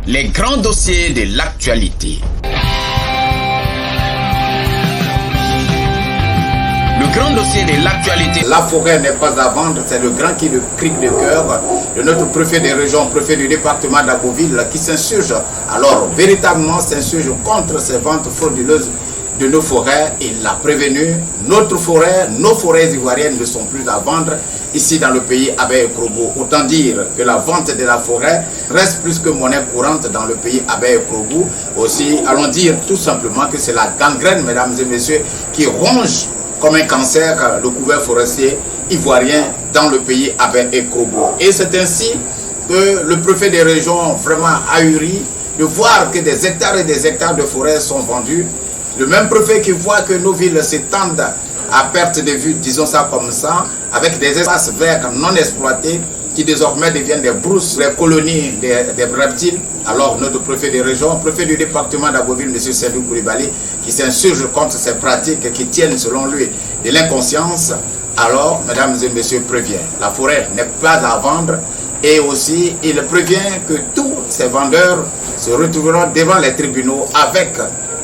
Les grands dossiers de l'actualité. Le grand dossier de l'actualité. La forêt n'est pas à vendre, c'est le grand cri de cœur de notre préfet des régions, préfet du département d'Abbeville qui s'insurge. Alors, véritablement s'insurge contre ces ventes frauduleuses de nos forêts. Il l'a prévenu, notre forêt, nos forêts ivoiriennes ne sont plus à vendre ici dans le pays Abaye-Krobo. Autant dire que la vente de la forêt reste plus que monnaie courante dans le pays Abaye-Krobo. Aussi, allons dire tout simplement que c'est la gangrène, mesdames et messieurs, qui ronge comme un cancer le couvert forestier ivoirien dans le pays Abaye-Krobo. Et c'est ainsi que le préfet des régions vraiment ahuri de voir que des hectares et des hectares de forêt sont vendus. Le même préfet qui voit que nos villes s'étendent à perte de vue, disons ça comme ça, avec des espaces verts non exploités qui désormais deviennent des brousses, des colonies des reptiles. Alors notre préfet des régions, préfet du département d'Abbeville, M. Seydou Koulibaly, qui s'insurge contre ces pratiques qui tiennent selon lui de l'inconscience, alors, mesdames et messieurs, prévient. La forêt n'est pas à vendre et aussi il prévient que tous ces vendeurs se retrouveront devant les tribunaux avec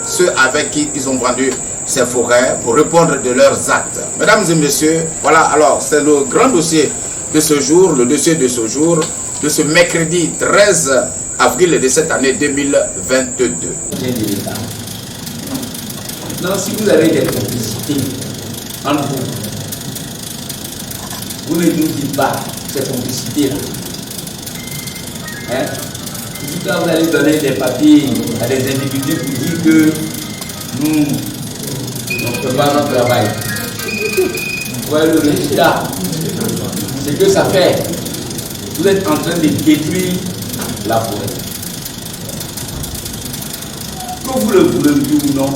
ceux avec qui ils ont vendu ces forêts pour répondre de leurs actes. Mesdames et messieurs, voilà, alors c'est le grand dossier de ce jour, le dossier de ce jour, de ce mercredi 13 avril de cette année 2022. Maintenant, si vous avez des complicités entre vous, vous ne nous dites pas ces complicités-là. Hein? Quand vous allez donner des papiers à des individus pour dire que nous ne faisons pas notre travail. Vous voyez le résultat, c'est que ça fait. Vous êtes en train de détruire la forêt. Que vous le voulez ou non,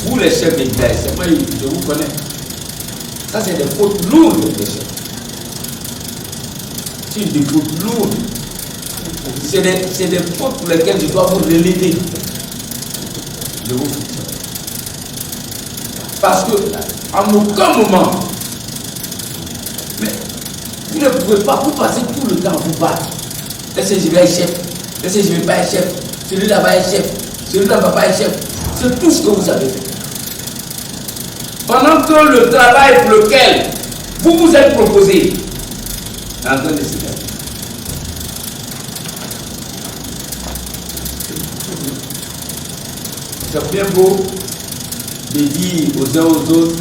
vous les chefs d'État, c'est moi, je vous connais. Ça, c'est des fautes lourdes, les chefs. C'est des fautes lourdes. C'est des fautes pour lesquelles je dois vous relever. Je vous soutiens. Parce que, en aucun moment, mais vous ne pouvez pas, vous passez tout le temps à vous battre. Est-ce que je vais être chef? Est-ce que je ne vais pas être chef? Celui-là va être chef. Celui-là ne va pas être chef. C'est tout ce que vous avez fait. Pendant que le travail pour lequel vous vous êtes proposé est en train de se faire. C'est bien beau de dire aux uns aux autres,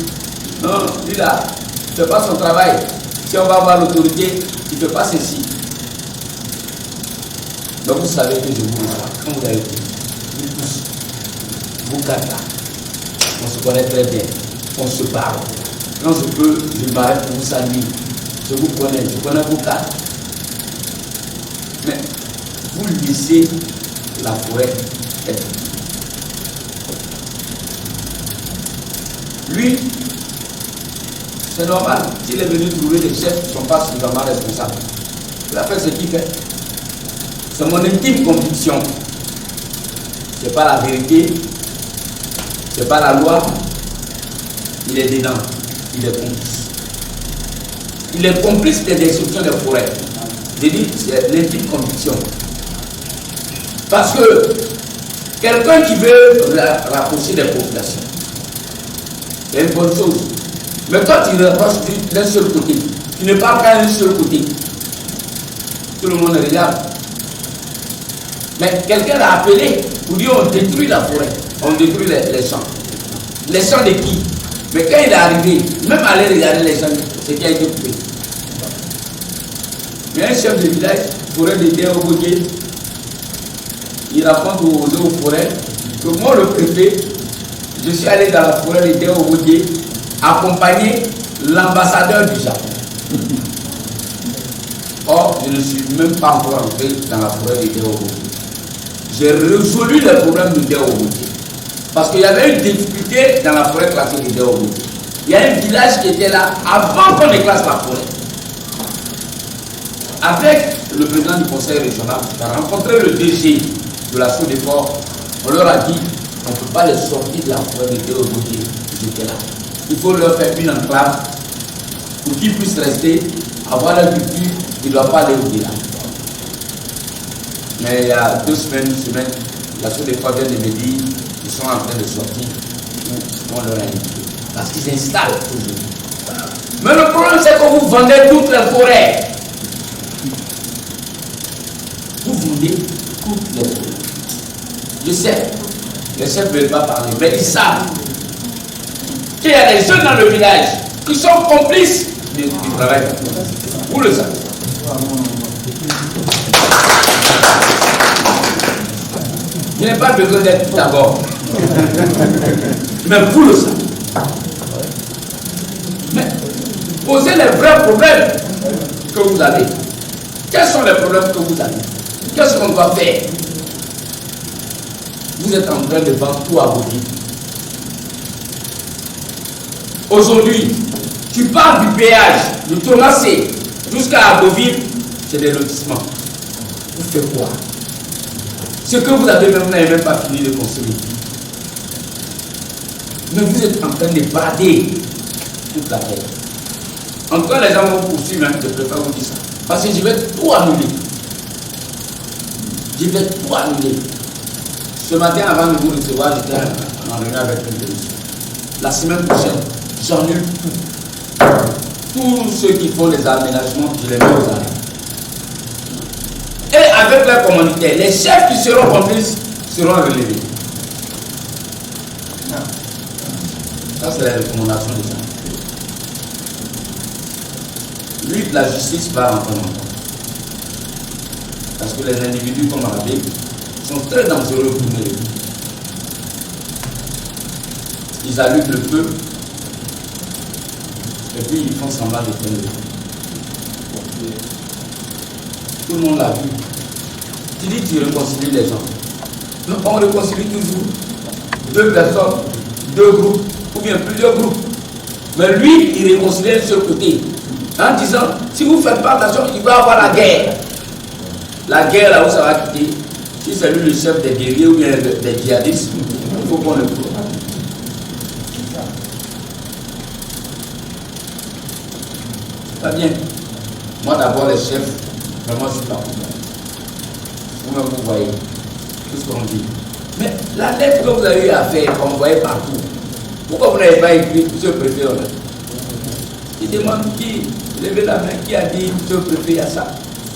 non, lui là, il ne fait pas son travail. Si on va voir l'autorité, il ne fait pas ceci. Donc vous savez que je vous vois, quand vous avez dit, vous tous, vous quatre là, on se connaît très bien, on se parle. Quand je peux, je m'arrête pour vous saluer. Je vous connais, je connais vos quatre. Mais vous laissez la forêt être. Lui, c'est normal. S'il est venu trouver des chefs qui ne sont pas suffisamment responsables, il a fait ce qu'il fait. C'est mon intime conviction. Ce n'est pas la vérité, ce n'est pas la loi. Il est dedans, il est complice. Il est complice des destructions des forêts. J'ai dit, c'est l'intime conviction. Parce que quelqu'un qui veut rapprocher des populations, c'est une bonne chose. Mais quand tu rapproches d'un seul côté, tu ne parles qu'à un seul côté. Tout le monde regarde. Mais quelqu'un l'a appelé pour dire on détruit la forêt, on détruit les champs. Les champs de qui? Mais quand il est arrivé, même aller regarder les champs, c'est qui a été coupé. Mais un chef de village, forêt de Déobogué, il raconte aux forêts que moi, le préfet, je suis allé dans la forêt de Déobogué accompagner l'ambassadeur du Japon. Or, je ne suis même pas encore entré dans la forêt de Déobogué. J'ai résolu le problème de Déobogué. Parce qu'il y avait une difficulté dans la forêt classée de Déobogué. Il y a un village qui était là avant qu'on déclasse la forêt. Avec le président du conseil régional, on a rencontré le DG de la Chaux-de-Fort. On leur a dit, on ne peut pas les sortir de la forêt de Déobogué. Ils étaient là. Il faut leur faire une enclave pour qu'ils puissent rester, avoir leur culture, ils ne doivent pas aller au-delà. Mais il y a 2 semaines, une semaine, la soeur des fois vient de me dire qu'ils sont en train de sortir. On leur a invité. Parce qu'ils installent toujours. Mais le problème, c'est que vous vendez toutes les forêts. Vous vendez toutes les forêts. Je sais, les chefs ne veulent pas parler, mais ils savent qu'il y a des jeunes dans le village qui sont complices du travail. Vous le savez. Je n'ai pas besoin d'être tout d'abord. Mais vous le savez. Mais posez les vrais problèmes que vous avez. Quels sont les problèmes que vous avez? Qu'est-ce qu'on doit faire? Vous êtes en train de vendre tout à vos vies. Aujourd'hui, tu pars du péage, du Thomasé, jusqu'à Aboville, c'est des lotissements. Vous faites quoi? Ce que vous avez même, vous n'avez même pas fini de construire. Mais vous êtes en train de brader toute la terre. Encore les gens vont poursuivre, je préfère vous dire ça. Parce que je vais tout annuler. Je vais tout annuler. Ce matin, avant de vous recevoir, j'étais en réunion avec une télévision. La semaine prochaine, j'annule tout. Tous ceux qui font les aménagements, je les mets aux arrêts. Et avec la communauté, les chefs qui seront complices seront relevés. Ça, c'est la recommandation des gens. Lui, la justice va rentrer en compte. Parce que les individus comme Rabé sont très dangereux pour nous. Ils allument le feu et puis ils font semblant de faire le feu. Tout le monde l'a vu. Tu dis tu réconcilies les gens. Non, on réconcilie toujours 2 personnes, 2 groupes, ou bien plusieurs groupes. Mais lui, il réconcilie de ce côté. En disant, si vous ne faites pas attention, il va y avoir la guerre. La guerre là où ça va quitter. Si c'est lui le chef des guerriers ou bien des djihadistes, il faut qu'on le trouve. C'est pas bien. Moi d'abord les chefs, vraiment je suis pas pour. Vous-même vous voyez tout ce qu'on dit. Mais la lettre que vous avez eu à faire, qu'on voyait partout, pourquoi vous n'avez pas écrit monsieur le préfet? Il demande qui, levez la main, qui a dit monsieur le préfet, il y a ça.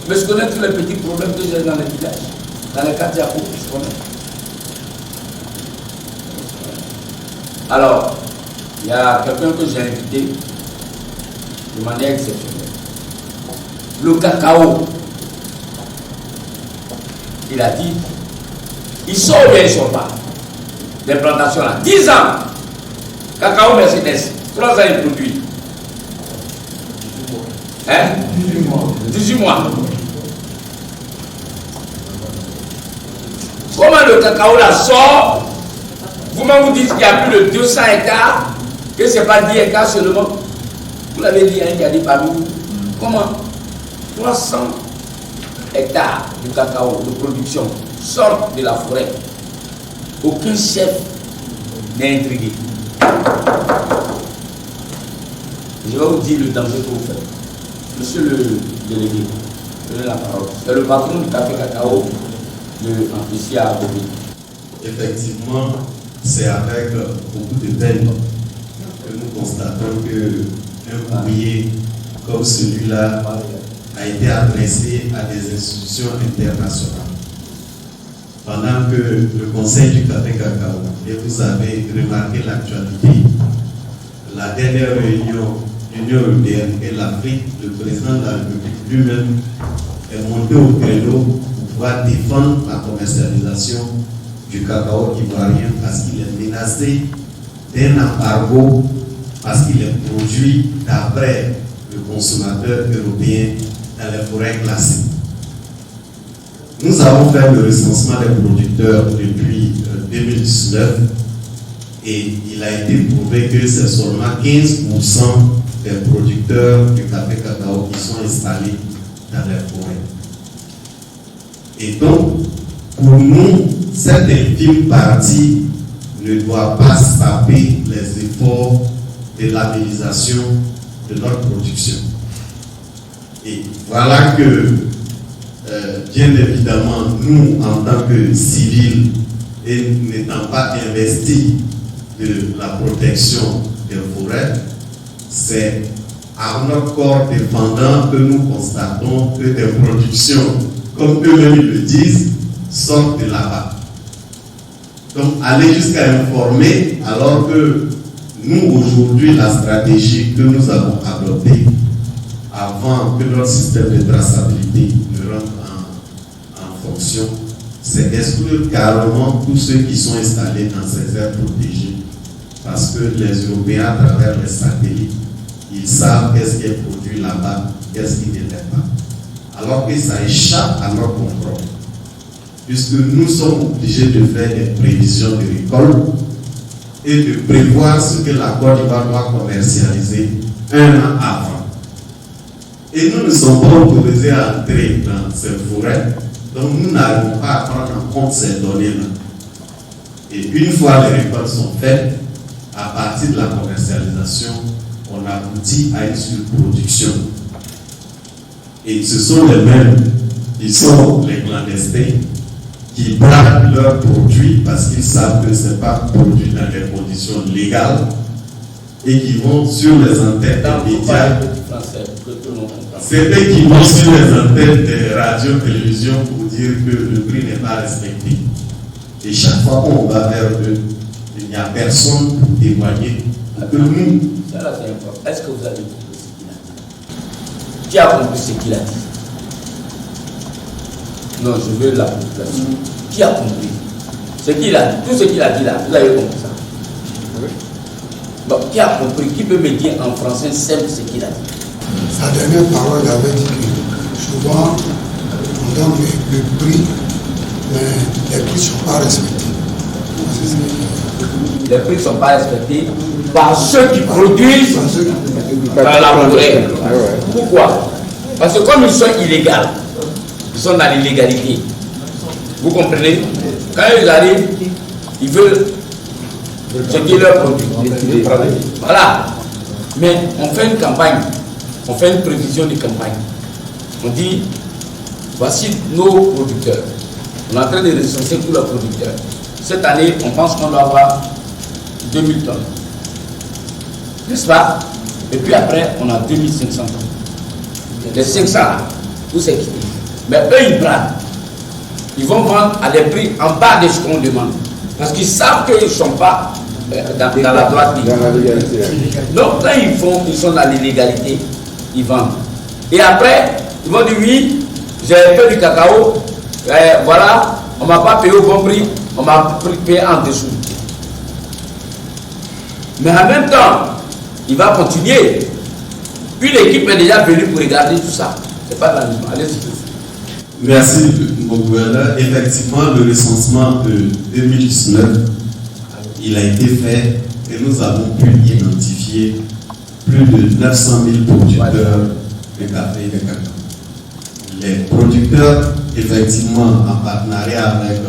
Mais je connais tous les petits problèmes que j'ai dans les villages, dans les quartiers à Pau, je connais. Alors, il y a quelqu'un que j'ai invité de manière exceptionnelle. Le cacao, il a dit, il sort ou bien il ne sort pas. Les plantations là, 10 ans, cacao Mercedes, 3 ans il produit. Hein? 18 mois. Comment le cacao là sort? Vous-même vous dites qu'il y a plus de 200 hectares, que ce n'est pas 10 hectares seulement. Vous l'avez dit, hein, il y a dit parmi vous. Comment? 300 hectares de cacao de production sortent de la forêt. Aucun chef n'est intrigué. Je vais vous dire le danger que vous faites. Monsieur le délégué, prenez la parole. C'est le patron du café cacao ici à Aboville. Effectivement, c'est avec beaucoup de peine que nous constatons qu'un courrier comme celui-là a été adressé à des institutions internationales. Pendant que le Conseil du café cacao, et vous avez remarqué l'actualité, la dernière réunion l'Union européenne et l'Afrique, le président de la République lui-même est monté au créneau pour pouvoir défendre la commercialisation du cacao ivoirien parce qu'il est menacé d'un embargo, parce qu'il est produit d'après le consommateur européen dans les forêts classées. Nous avons fait le recensement des producteurs depuis 2019 et il a été prouvé que c'est seulement 15% des producteurs du café cacao qui sont installés dans les forêts. Et donc, pour nous, cette infime partie ne doit pas saper les efforts de labellisation de notre production. Et voilà que bien évidemment, nous, en tant que civils, et n'étant pas investis de la protection des forêts, c'est à notre corps défendant que nous constatons que des productions, comme eux-mêmes le disent, sortent de là-bas. Donc, aller jusqu'à informer, alors que nous, aujourd'hui, la stratégie que nous avons adoptée, avant que notre système de traçabilité ne rentre en fonction, c'est exclure carrément tous ceux qui sont installés dans ces aires protégées. Parce que les Européens, à travers les satellites, ils savent qu'est-ce qui est produit là-bas, qu'est-ce qui ne l'est pas. Alors que ça échappe à notre contrôle. Puisque nous sommes obligés de faire des prévisions de récolte et de prévoir ce que la Côte d'Ivoire doit commercialiser un an avant. Et nous ne sommes pas autorisés à entrer dans ces forêts, donc nous n'arrivons pas à prendre en compte ces données-là. Et une fois les récoltes sont faites, à partir de la commercialisation, on aboutit à une surproduction. Et ce sont les mêmes qui sont les clandestins qui braquent leurs produits parce qu'ils savent que ce n'est pas produit dans des conditions légales et qui vont sur les antennes des médias. C'est eux qui vont sur les antennes des radios, télévisions pour dire que le prix n'est pas respecté. Et chaque fois qu'on va vers eux, il n'y a personne pour témoigner que nous. Ça là, c'est important. Est-ce que vous avez compris ce qu'il a dit? Qui a compris ce qu'il a dit? Non, je veux la population. Qui a compris ce qu'il a dit? Tout ce qu'il a dit là, vous avez compris ça? Oui. Bon, qui a compris? Qui peut me dire en français simple ce qu'il a dit? Sa dernière parole, il avait dit que souvent, on donne le prix, mais les prix ne sont pas respectés. Les prix ne sont pas respectés par ceux qui produisent dans la forêt. Pourquoi? Parce que comme ils sont illégaux, ils sont dans l'illégalité. Vous comprenez? Quand ils arrivent, ils veulent ce qui est leur produit. Voilà. Mais on fait une campagne, on fait une prévision de campagne. On dit, voici nos producteurs. On est en train de recenser tous leurs producteurs. Cette année, on pense qu'on doit avoir 2000 tonnes. N'est-ce pas? Et puis après, on a 2500 tonnes. Les 500 là, tout c'est quitté. Mais eux, ils braquent. Ils vont vendre à des prix en bas de ce qu'on demande. Parce qu'ils savent qu'ils ne sont pas dans la droite ligne. Donc, quand ils sont dans l'illégalité, ils vendent. Et après, ils vont dire oui, j'ai fait du cacao, voilà, on ne m'a pas payé au bon prix, on m'a payé en dessous. Mais en même temps, il va continuer. Puis l'équipe est déjà venue pour regarder tout ça. C'est pas la même. Allez-y. Merci, mon gouverneur. Effectivement, le recensement de 2019, il a été fait et nous avons pu identifier plus de 900 000 producteurs de café et de cacao. Les producteurs, effectivement, en partenariat avec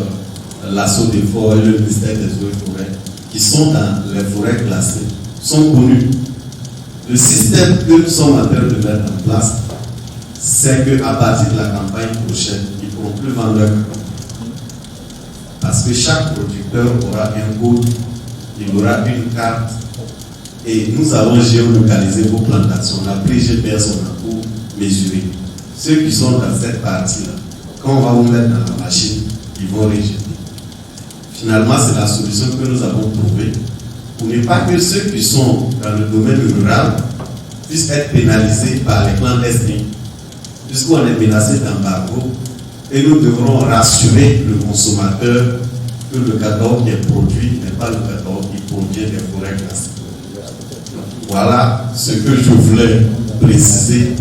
l'assaut des forêts, le ministère des eaux et forêts, qui sont dans les forêts classées, sont connus. Le système que nous sommes en train de mettre en place, c'est qu'à partir de la campagne prochaine, ils ne pourront plus vendre leur cacao. Parce que chaque producteur aura un code, il aura une carte, et nous avons géolocalisé vos plantations. On a pris GPS, on a pour mesurer. Ceux qui sont dans cette partie-là, quand on va vous mettre dans la machine, ils vont rejeter. Finalement, c'est la solution que nous avons trouvée pour ne pas que ceux qui sont dans le domaine rural puissent être pénalisés par les clandestins. Puisqu'on est menacé d'embargo, et nous devrons rassurer le consommateur que le cacao qui est produit n'est pas le cacao qui provient des forêts classées. Voilà ce que je voulais préciser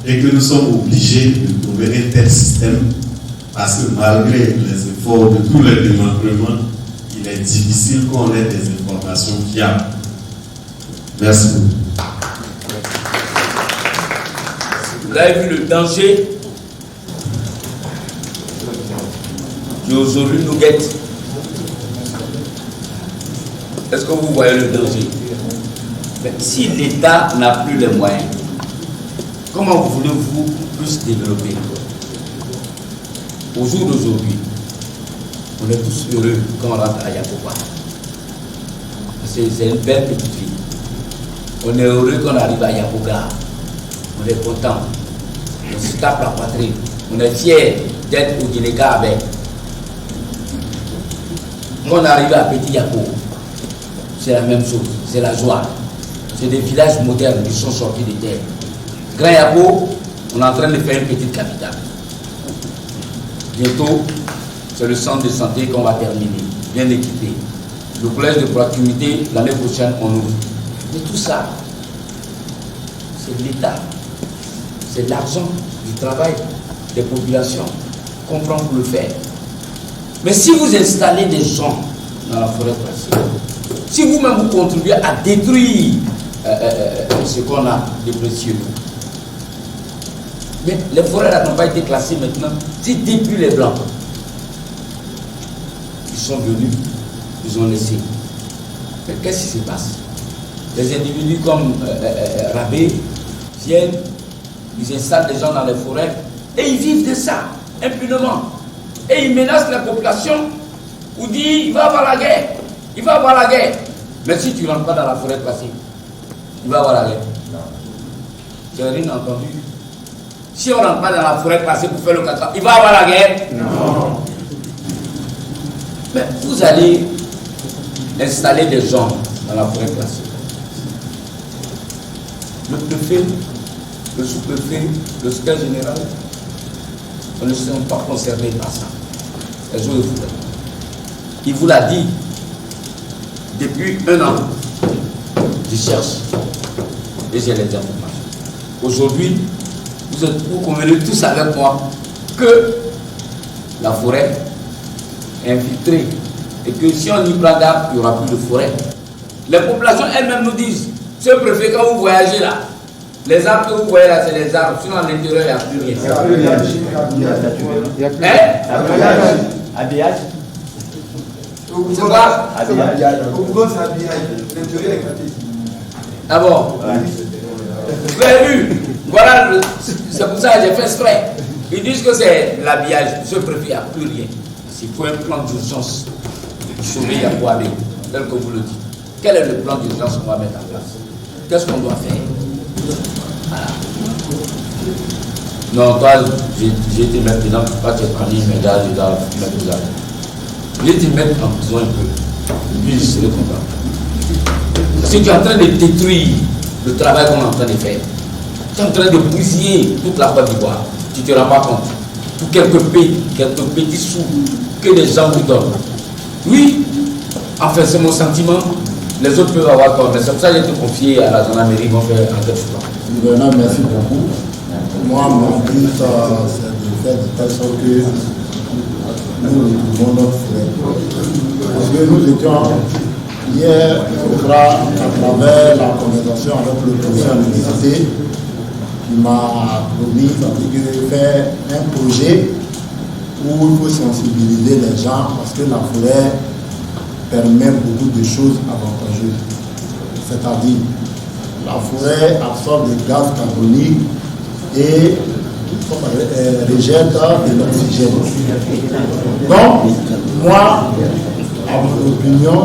et que nous sommes obligés de trouver un tel système parce que malgré les efforts de tous les démembrements, il est difficile qu'on ait des informations fiables. Merci beaucoup. Vous avez vu le danger qui aujourd'hui nous guette. Est-ce que vous voyez le danger? Mais si l'État n'a plus les moyens, comment voulez-vous plus développer? Au jour d'aujourd'hui, on est tous heureux quand on rentre à Yakoba. C'est une belle petite ville. On est heureux quand on arrive à Yakoga. On est content. On se tape la poitrine. On est fiers d'être au Guinéga avec. Quand on arrive à Petit Yako, c'est la même chose. C'est la joie. C'est des villages modernes qui sont sortis de terre. Grand Yako, on est en train de faire une petite capitale. Bientôt, c'est le centre de santé qu'on va terminer, bien équipé. Le collège de proximité, l'année prochaine, on ouvre. Mais tout ça, c'est de l'État. C'est de l'argent, du travail, des populations qu'on prend pour le faire. Mais si vous installez des gens dans la forêt classée, si vous-même vous contribuez à détruire ce qu'on a de précieux, mais les forêts n'ont pas été classées maintenant, c'est depuis les Blancs. Ils sont venus, ils ont laissé. Mais qu'est-ce qui se passe? Les individus comme Rabé viennent, ils installent des gens dans les forêts et ils vivent de ça, impunément. Et ils menacent la population ou disent il va avoir la guerre, il va avoir la guerre. Mais si tu ne rentres pas dans la forêt classée, il va avoir la guerre. Tu n'as rien entendu? Si on ne rentre pas dans la forêt classée pour faire le 4 ans, il va avoir la guerre? Non. Mais vous allez installer des gens dans la forêt classée. Le préfet, le sous-préfet, le secrétaire général, on ne sont pas concernés par ça. Les eaux de forêt. Il vous l'a dit depuis 1 an. Je cherche et j'ai les informations. Aujourd'hui, vous convenez tous avec moi que la forêt est infiltrée et que si on y prend garde, il n'y aura plus de forêt. Les populations elles-mêmes nous disent, ce préfet, quand vous voyagez là, les arbres que vous voyez là, c'est les arbres, sinon à l'intérieur, il n'y a plus rien. Habillage. C'est quoi? Ah bon? Vous avez vu? Voilà, c'est pour ça que j'ai fait exprès. Ils disent que c'est l'habillage. Ce préfet, il n'y a plus rien. Il faut un plan d'urgence pour sauver Yako, tel que vous le dites. Quel est le plan d'urgence qu'on va mettre en place? Qu'est-ce qu'on doit faire? Voilà. Non, toi, j'ai été mettre dedans, pas te prendre mes gars, je dois mettre tout ça. Je vais te mettre en prison un peu. Et puis je serai content. Parce que tu es en train de détruire le travail qu'on est en train de faire. Tu es en train de bousiller toute la Côte d'Ivoire. Tu ne te rends pas compte. Pour quelques petits sous que les gens vous donnent. Oui, enfin c'est mon sentiment. Les autres peuvent avoir tort, mais c'est pour ça que j'ai été confié à la gendarmerie, ils vont faire enquête sur toi. Gouverneur, merci beaucoup. Moi, mon but, c'est de faire de telle sorte que nous retrouvons notre frère. Parce que nous étions hier, je crois, à travers la conversation avec le professeur de l'université, qui m'a promis de faire un projet où il faut sensibiliser les gens parce que la forêt permet beaucoup de choses avantageuses. C'est-à-dire, la forêt absorbe des gaz carboniques et rejette de l'oxygène. Donc, moi, à mon opinion,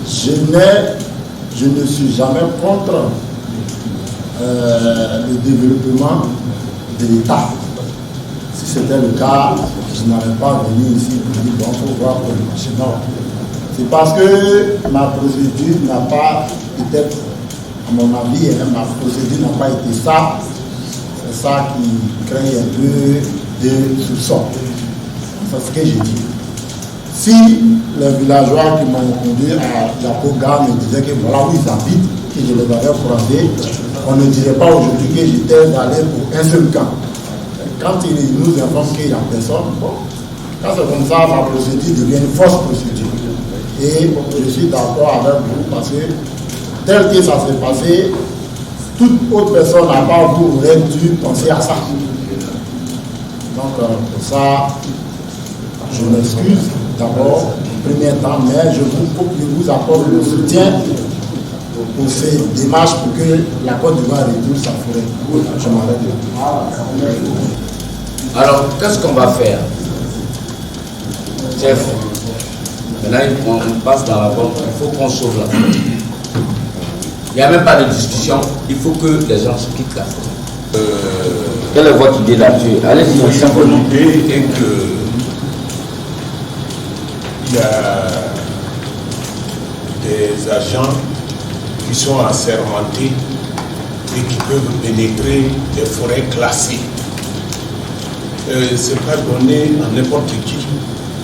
je ne suis jamais contre le développement de l'État. Si c'était le cas, je n'allais pas venir ici pour dire bon, il faut voir pour le marché. Non. C'est parce que ma procédure n'a pas, peut-être, à mon avis, ma procédure n'a pas été ça. C'est ça qui crée un peu de soupçons. C'est ce que j'ai dit. Si les villageois qui m'ont conduit à Yakoga me disaient que voilà où ils habitent, que je les avais croisés, on ne dirait pas aujourd'hui que j'étais allé pour un seul camp. Quand ils nous informent qu'il n'y a personne, bon, quand c'est comme ça, ma procédure devient une fausse procédure. Et je suis d'accord avec vous parce que tel que ça s'est passé, toute autre personne à part vous aurait dû penser à ça. Donc pour ça, je m'excuse d'abord, au premier temps, mais je vous apporte le soutien pour ces démarches pour que la Côte d'Ivoire retrouve sa forêt. Je m'arrête là. Alors, qu'est-ce qu'on va faire? Chef, maintenant on passe dans la bombe, il faut qu'on sauve la forêt. Il n'y a même pas de discussion, il faut que les gens se quittent la forêt. Quelle est votre idée là-dessus? Allez-y, simplement. L'idée est que il y a des agents qui sont assermentés et qui peuvent pénétrer des forêts classées. Ce n'est pas donné à n'importe qui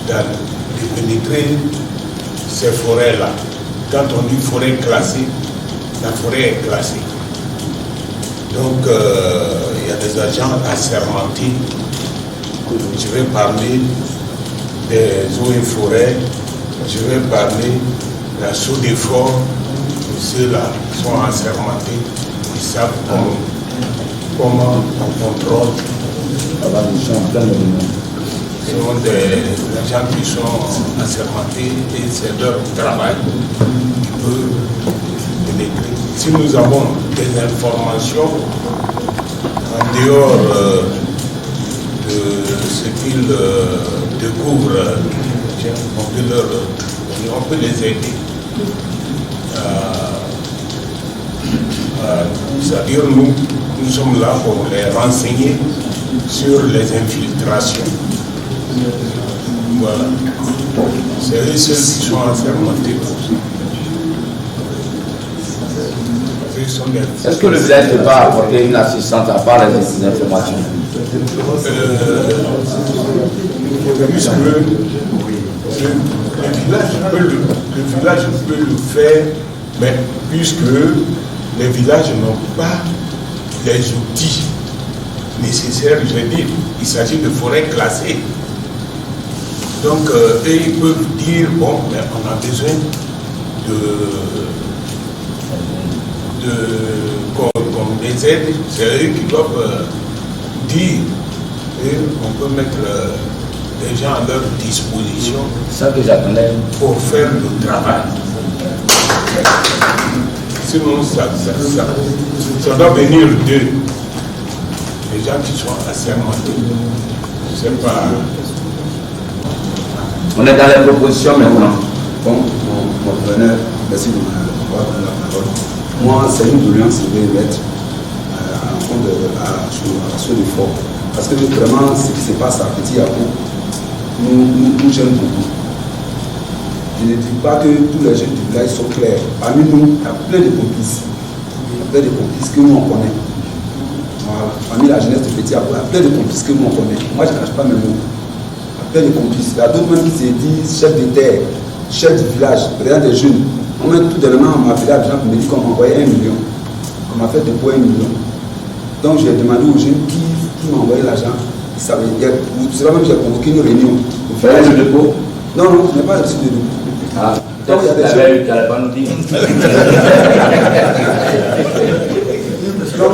de pénétrer ces forêts-là. Quand on dit forêt classée, la forêt est classée. Donc, il y a des agents assermentés. Je vais parler des eaux et forêts, je vais parler de la Sodefort. Ceux-là sont assermentés, ils savent comment on contrôle. Ce sont des gens qui sont assermentés et c'est leur travail qui peut pénétrer. Si nous avons des informations en dehors de ce qu'ils découvrent, on peut les aider. C'est-à-dire nous sommes là pour les renseigner sur les infiltrations. Voilà. C'est eux ceux qui sont assermentés pour ça. Est-ce que le village ne peut pas apporter une assistance à part les informations? Puisque le village peut le faire, mais puisque les villages n'ont pas les outils nécessaires, je veux dire, il s'agit de forêts classées. Donc, eux, ils peuvent dire, bon, mais on a besoin qu'on les aide, c'est eux qui doivent dire, et on peut mettre les gens à leur disposition ça que j'attendais pour faire le travail. Sinon, ça doit venir d'eux. Les gens qui sont assermentés. Je ne sais pas. On est dans les propositions maintenant. Bon, mon gouverneur, merci de m'avoir donné la parole. Moi, c'est une doléance que je vais mettre à l'encontre de Sodefort. Parce que vraiment, ce qui se passe à Petit Yako nous gêne beaucoup. Je ne dis pas que tous les jeunes du village sont clairs. Parmi nous, il y a plein de complices. Il y a plein de complices que nous on connaît. Voilà. Parmi la jeunesse de Petit Yako, il y a plein de complices que nous on connaît. Moi, je ne cache pas mes mots. Il y a plein de complices. Il y a d'autres même qui se disent chef de terre, chef du village, président des jeunes. On met tout dernièrement à ma village, des gens qui me disent qu'on m'a envoyé 1 million. On m'a fait dépôt 1 million. Donc j'ai demandé aux jeunes qui m'a envoyé l'argent. Ils savaient. C'est là même que j'ai convoqué une réunion. Vous faites le dépôt? Non, je n'ai pas reçu de dépôt. Ah, donc il y a des jeunes qui n'allaient pas nous dire. Donc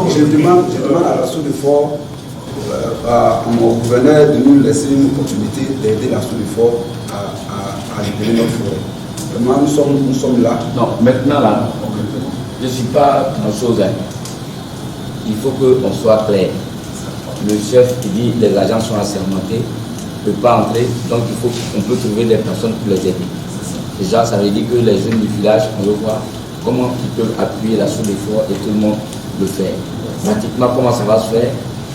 je demande à la Sodefort, à mon gouverneur de nous laisser une opportunité d'aider la Sodefort à libérer notre forêt. Vraiment, nous sommes là. Non, maintenant là, je ne suis pas en chose. Il faut qu'on soit clair. Le chef qui dit les agents sont assermentés ne peut pas entrer, donc il faut qu'on peut trouver des personnes pour les aider. Déjà, ça veut dire que les jeunes du village, on veut voir comment ils peuvent appuyer la Sodefort et tout le monde le faire. Pratiquement, comment ça va se faire?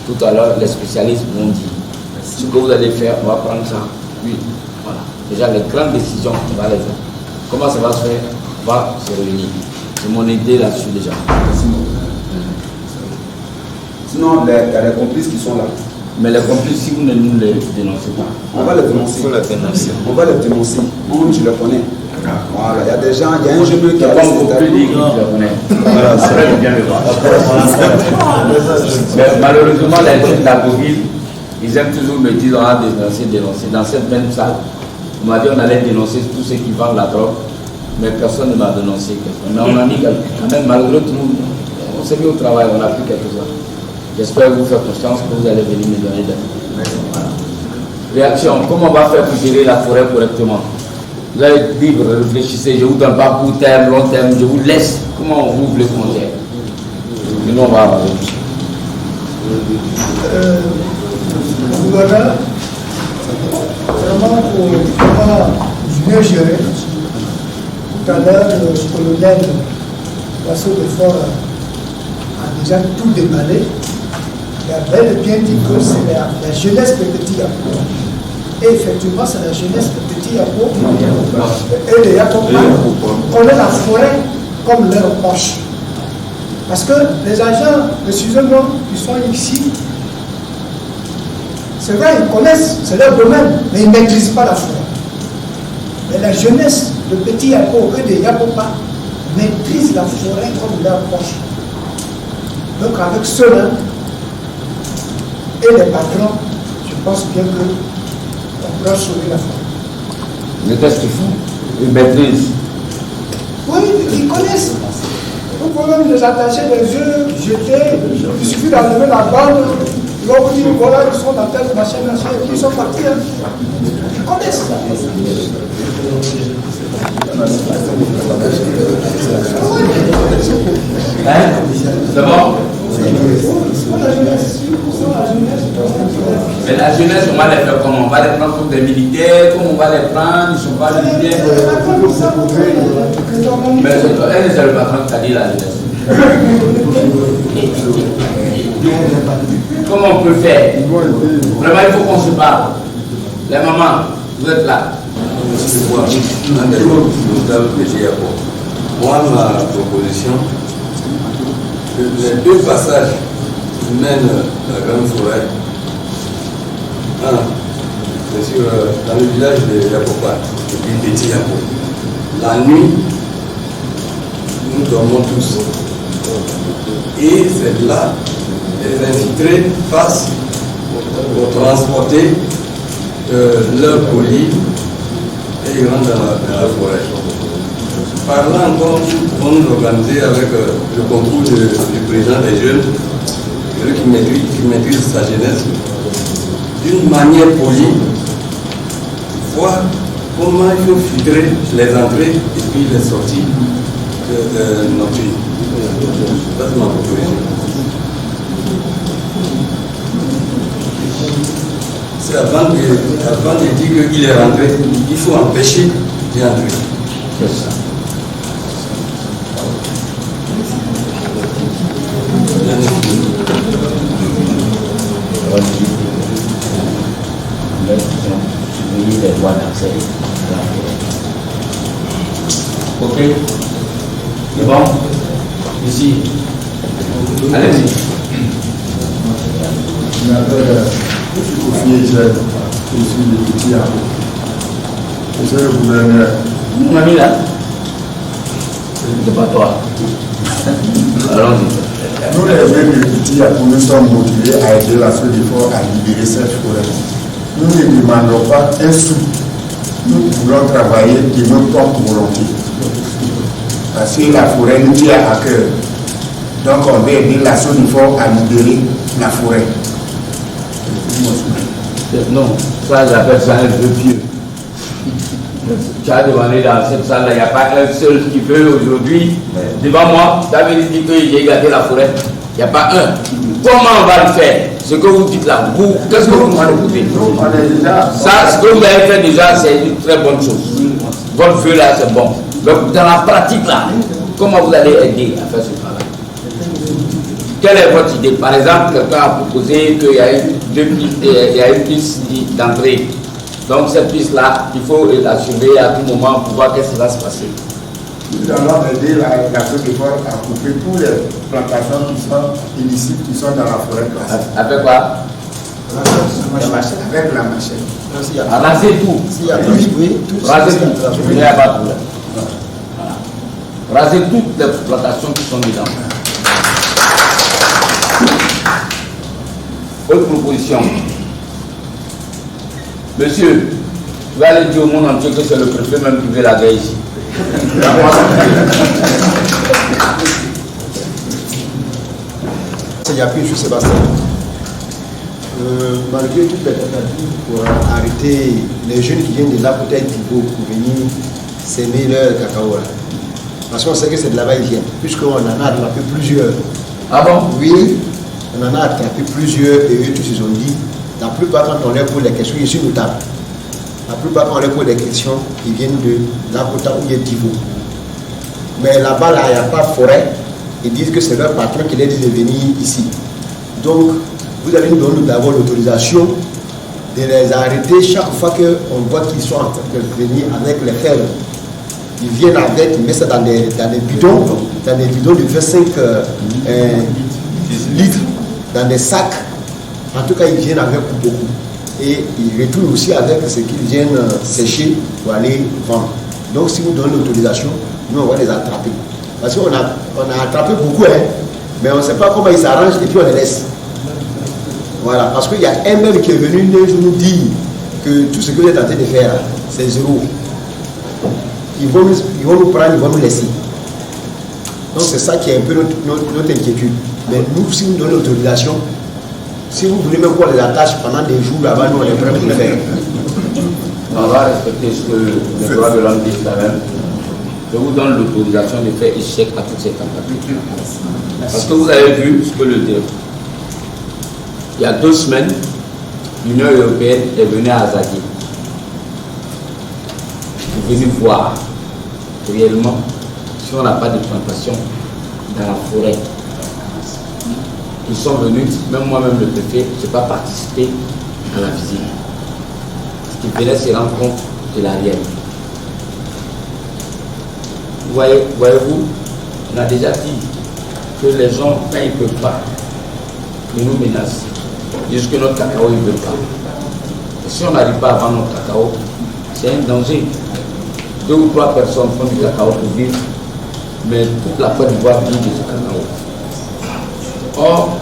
Tout à l'heure, les spécialistes vont dire ce que vous allez faire, on va prendre ça. Oui, voilà. Déjà, les grandes décisions, on va les faire. Comment ça va se faire? On va se réunir. C'est mon idée là-dessus déjà. Sinon, il y a les complices qui sont là. Mais les complices, si vous ne nous les dénoncez pas, on va les dénoncer. On va les dénoncer. Moi, je les connais. Voilà, il y a des gens, il y a un jeune qui a mais malheureusement, les jeunes d'Agoville, ils aiment toujours me dire on a dénoncé. Dans cette même salle, on m'a dit on allait dénoncer tous ceux qui vendent la drogue, mais personne ne m'a dénoncé. Mais on a mis quand même, malgré tout, on s'est mis au travail, on a pris quelque chose. J'espère vous faire confiance que vous allez venir me donner des voilà. Réaction, comment on va faire pour gérer la forêt correctement? Vous allez être libre, réfléchissez, je ne vous donne pas court terme, long terme, je vous laisse. Comment vous voulez qu'on gère? Et nous, on va avancer. gouverneur, vraiment pour mieux gérer. Tout à l'heure, le colonel Boisseau de Fort a déjà tout déballé. Il a bel et bien dit que c'est la jeunesse de Petit Yapo. Et effectivement, c'est la jeunesse de Petit Yapo et de Yapopa connaît la forêt comme leur poche. Parce que les agents de ciseaux qui sont ici, c'est vrai, ils connaissent, c'est leur domaine, mais ils ne maîtrisent pas la forêt. Mais la jeunesse de Petit Yapo et de Yapopa maîtrise la forêt comme leur poche. Donc avec cela, et les patrons, je pense bien qu'on pourra sauver la forêt. Mais qu'est-ce qu'ils font? Ils maîtrisent. Oui, ils connaissent. Vous pouvez même les attacher les yeux, jeter, il suffit d'enlever la bande, ils vont vous dire voilà, ils sont dans telle machine, et puis ils sont partis. Hein. Ils connaissent. Hein? C'est bon? Mais la jeunesse, on va les faire comment? On va les prendre comme des militaires, comme on va les prendre, ils ne sont pas militaires. Mais c'est le patron qui a dit la jeunesse. Comment on peut faire? Vraiment, il faut qu'on se parle. Les mamans, vous êtes là. Moi, ma proposition, les deux passages qui mènent la grande forêt, un, c'est sur dans le village de Yapopa, et puis Petit Yapo. La nuit, nous dormons tous. Et c'est là, les infiltrés passent pour transporter leur colis et ils rentrent dans la forêt. Par là encore, on nous organisait avec le concours du président des jeunes, celui qui maîtrise sa jeunesse, d'une manière polie, voir comment il faut filtrer les entrées et puis les sorties nocturnes. Ça, c'est ma proposition. C'est avant de dire qu'il est rentré, il faut empêcher d'y entrer. C'est ça. Les voies d'accès. Ok? C'est bon? Ici. Allez-y. Je m'appelle Kofi Ejel, je suis de Petit Yapo. Monsieur le gouverneur. Mon ami là? C'est pas toi. Allons-y. Nous les jeunes de Petit Yapo, nous sommes motivés à aider la SODEFOR à libérer cette forêt. Nous ne demandons pas un sou. Nous voulons travailler de notre propre volonté. Parce que la forêt nous tient à cœur. Donc on veut aider la SODEFOR à libérer la forêt. Non, ça j'appelle ça un peu pieux. Tu as demandé dans cette salle, il n'y a pas un seul qui veut aujourd'hui. Devant moi, tu avais dit que j'ai gardé la forêt. Il n'y a pas un. Comment on va le faire? Ce que vous dites là, qu'est-ce que vous m'en écoutez? Ça, ce que vous avez fait déjà, c'est une très bonne chose. Votre feu là, c'est bon. Donc, dans la pratique là, comment vous allez aider à faire ce travail? Quelle est votre idée? Par exemple, quelqu'un a proposé qu'il y a une piste d'entrée. Donc, cette piste-là, il faut la surveiller à tout moment pour voir qu'est-ce qui va se passer. Nous allons aider la SODEFOR à couper toutes les plantations qui sont illicites, qui sont dans la forêt classée. Avec quoi? Avec la machine. Raser tout. Raser tout. Il n'y a pas de problème. Raser toutes les plantations qui sont dedans. Autre proposition. Monsieur, tu vas aller dire au monde entier que c'est le préfet même qui veut la guerre ici. C'est Yapi, je suis Sébastien. Malgré toutes les tentatives pour arrêter les jeunes qui viennent de là, peut-être pour venir s'aimer leur cacao là. Parce qu'on sait que c'est de là-bas ils viennent, puisqu'on en a attrapé plusieurs. Ah bon? Oui. on en a attrapé plusieurs et eux tous ils ont dit, la plupart quand on leur pose des questions, ils sont notables. La plupart quand on leur pose des questions, ils viennent de Lakota ou Yetivo. Mais là-bas, là, il n'y a pas de forêt. Ils disent que c'est leur patron qui les dit de venir ici. Donc, vous allez nous donner d'abord l'autorisation de les arrêter chaque fois qu'on voit qu'ils sont en train de venir avec les fers. Ils viennent avec, ils mettent ça dans des bidons de 25 litres, dans des sacs. En tout cas, ils viennent avec beaucoup. Et ils retournent aussi avec ce qu'ils viennent sécher pour aller vendre. Donc, si vous donnez l'autorisation, nous, on va les attraper. Parce qu'on a attrapé beaucoup, hein, mais on ne sait pas comment ils s'arrangent et puis on les laisse. Voilà, parce qu'il y a un même qui est venu nous dire que tout ce que vous êtes en train de faire, c'est zéro. Ils vont nous prendre, ils vont nous laisser. Donc c'est ça qui est un peu notre inquiétude. Mais nous, si nous donnons l'autorisation, si vous voulez même qu'on les attache pendant des jours là-bas, nous on est prêts pour le faire. On va respecter ce que le droit de l'homme dit quand même. Je vous donne l'autorisation de faire échec à toutes ces tentatives. Parce que vous avez vu ce que le dire. Il y a 2 semaines, l'Union européenne est venue à Azadi. Vous venez voir réellement si on n'a pas de plantation dans la forêt. Ils sont venus, même moi-même le préfet, je n'ai pas participé à la visite. Parce qu'ils venaient se rendre compte de la réalité. Voyez-vous, on a déjà dit que les gens, quand ils ne peuvent pas, ils nous menacent. Ils disent que notre cacao, ils ne veulent pas. Et si on n'arrive pas à vendre notre cacao, c'est un danger. 2 ou 3 personnes font du cacao pour vivre, mais toute la Côte d'Ivoire vit de ce cacao. Or,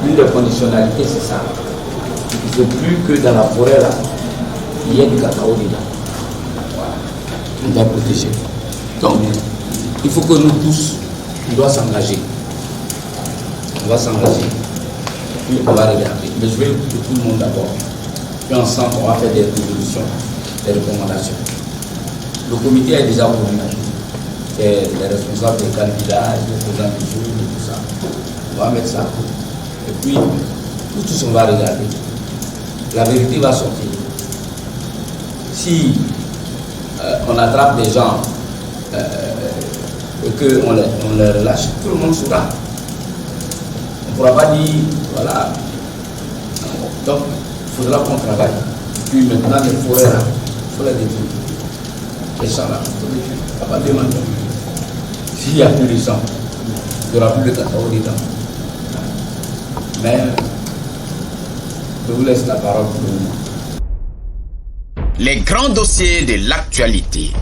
l'une des conditionnalités, c'est ça. Il ne faut plus que dans la forêt, là, il y ait du cacao dedans. Voilà. On doit protéger. Donc, il faut que nous tous, on doit s'engager. On va s'engager. Puis on va regarder. Mais je vais écouter tout le monde d'abord. Puis ensemble, on va faire des résolutions, des recommandations. Le comité est déjà convenu. C'est les responsables des candidats, les présidents du jour, et tout ça. On va mettre ça. Et puis, tous on va regarder. La vérité va sortir. Si on attrape des gens et qu'on les relâche, tout le monde saura. On ne pourra pas dire, voilà. Donc, il faudra qu'on travaille. Puis maintenant, les forêts, là, il faut les détruire. Les champs, là, il faut les détruire. À partir de maintenant, s'il n'y a plus de champs, il n'y aura plus de cacao dedans. Mais, je vous laisse la parole pour le moment. Les grands dossiers de l'actualité.